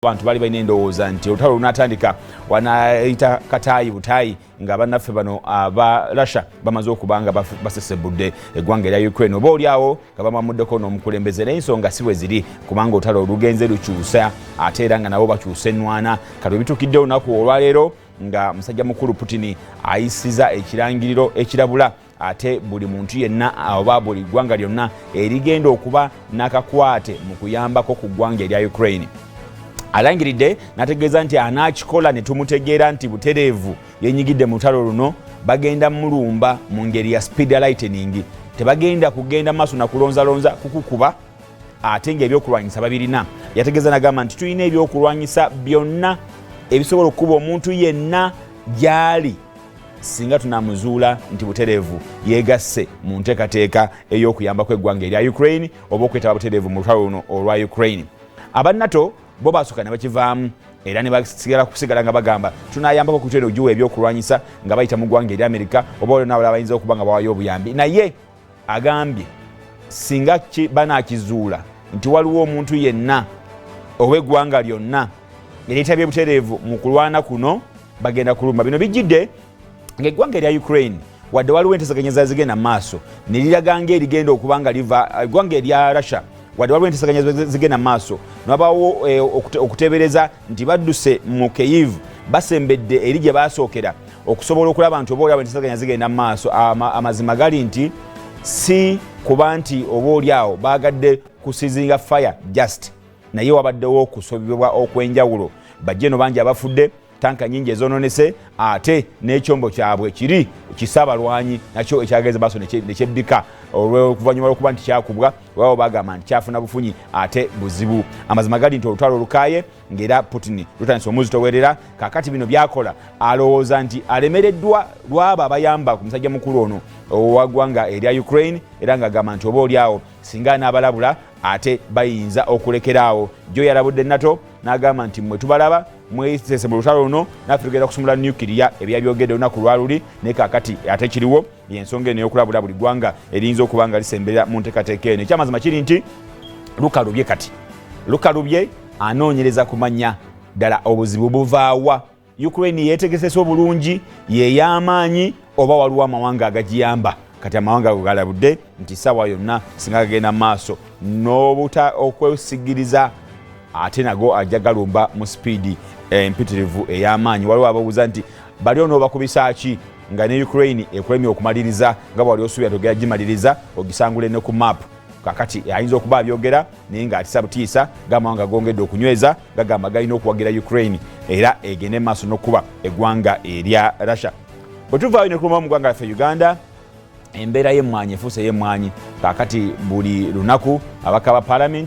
Abantu bali balina endowooza nti olutalo lunatandika wanaayita kataayi butaayi nga bannaffe bano aba Russia bamaze okubanga basesebudde eggwanga erya Ukraine oba oliawo nga bamamuddeko n'omukulembeze n'ensonga si bwe ziri kubanga olutalo lugenze lukyusa ate era nga nabo bakyusa ennwana kati bitukidde olunaku olwaleero nga musajja mukulu Putin ayisiza ekirangiriro ekirabula ate buli muntu yenna oba buli ggwanga lyonna erigenda okuba n'akakwate mu kuyambako ku ggwanga erya Ukraine. Alangiridde nategeeza nti anakikola ne tumutegeera nti butereevu yenyigidde mu lutalo luno bagenda mulumba mu ngeri ya speed lightning tebagenda kugenda maaso na kulonzalonza kukukuba ate ng'ebyokulwanyisa babirina. Yategeeza n'agamba nti tulina ebyokulwanyisa byonna ebisobola okuba omuntu yenna gy'ali singa tunamuzuula nti butereevu yeegasse mu nteekateeka ey'okuyambako eggwanga erya Ukraine oba okwetaba butereevu mu lutalo luno olwa Ukraine. Abanato bo basooka ne bakivaamu era ne kusigala nga bagamba tunayambako ku tweno ogiwa ebyokulwanyisa nga bayita mu ggwanga erya Amerika oba olwo n'abalala bayinza okuba nga bawayo obuyambi. Naye agambye singa banaakizuula nti waliwo omuntu yenna ow'eggwanga lyonna ereetabye butereevu mu kulwana kuno bagenda kulumba. Bino bijjidde ng'eggwanga erya Ukraine wadde waliwo enteesaganya zigenda mu maaso ne liraga ng'erigenda okuba nga liva eggwanga erya Russia wadde waliwo enteesaganya zigenda mu maaso nabawo okutebereza nti badduse mu Kyiv basembedde eri gye basookera okusobola okulaba nti oba oliawo enteesaganya zigenda mu maaso. Amazima gali nti si kuba nti oba oliawo baagadde kusizinga fire just naye wabaddewo okusobebwa okw'enjawulo. Bajjeno bangi abafudde, tanka nyingi ezoononese ate n'ekyombo kyabwe kiri kisaabalwanyi nakyo ekyageze maaso nekyebbika olw'oluvannyuma lw'okuba nti kyakubwa wabo bagamba nti kyafuna bufunyi ate buzibu. Amazima gali nti olutalo lukaye ng'era Putin lutandise omwezi towerera kaakati bino byakola alowooza nti alemereddwa lwabo abayamba ku musajja mukulu ono owa ggwanga erya Ukraine era ng'agamba nti oba oliawo singa n'abalabula ate bayinza okulekeraawo. Jo yalabudde NATO n'agamba nti mmwe tubalaba mwesese mu lutalo luno naffe tugenda kusumula nuclear ebyabyogedde olunaku lwaluli naye kaakati ate kiriwo y'ensonga eno ey'okulabula buli ggwanga eriyinza okuba nga lisemberera mu nteekateeka eno. Ekyamazima kiri nti lukalubye kati lukalubye anoonyereza kumanya ddala obuzibu buvaawa. Ukraine yeetegesese obulungi yey'amaanyi oba waliwo amawanga agagiyamba kati amawanga galabudde nti ssaawa yonna singa gagenda mu maaso n'obuta okwesigiriza ate nago ajja galumba mu sipiidi empitirivu ey'amaanyi. Waliwo ababuuza nti bali ono bakubisa ki nga ne Ukraine ekulemye okumaliriza nga bwali osuubira togera gimaliriza ogisangule ne ku map. Kakati ayinza okuba abyogera naye ng'atisa butiisa g'amawanga gongedde okunyweza gagamba galina okuwagira Ukraine era egende maaso n'okuba eggwanga erya Russia. Bwe tuvaayo ne kulumba mu ggwanga laffe Uganda embeera y'emmwanyi efuuse y'emmwanyi kaakati buli lunaku abaka ba Parliament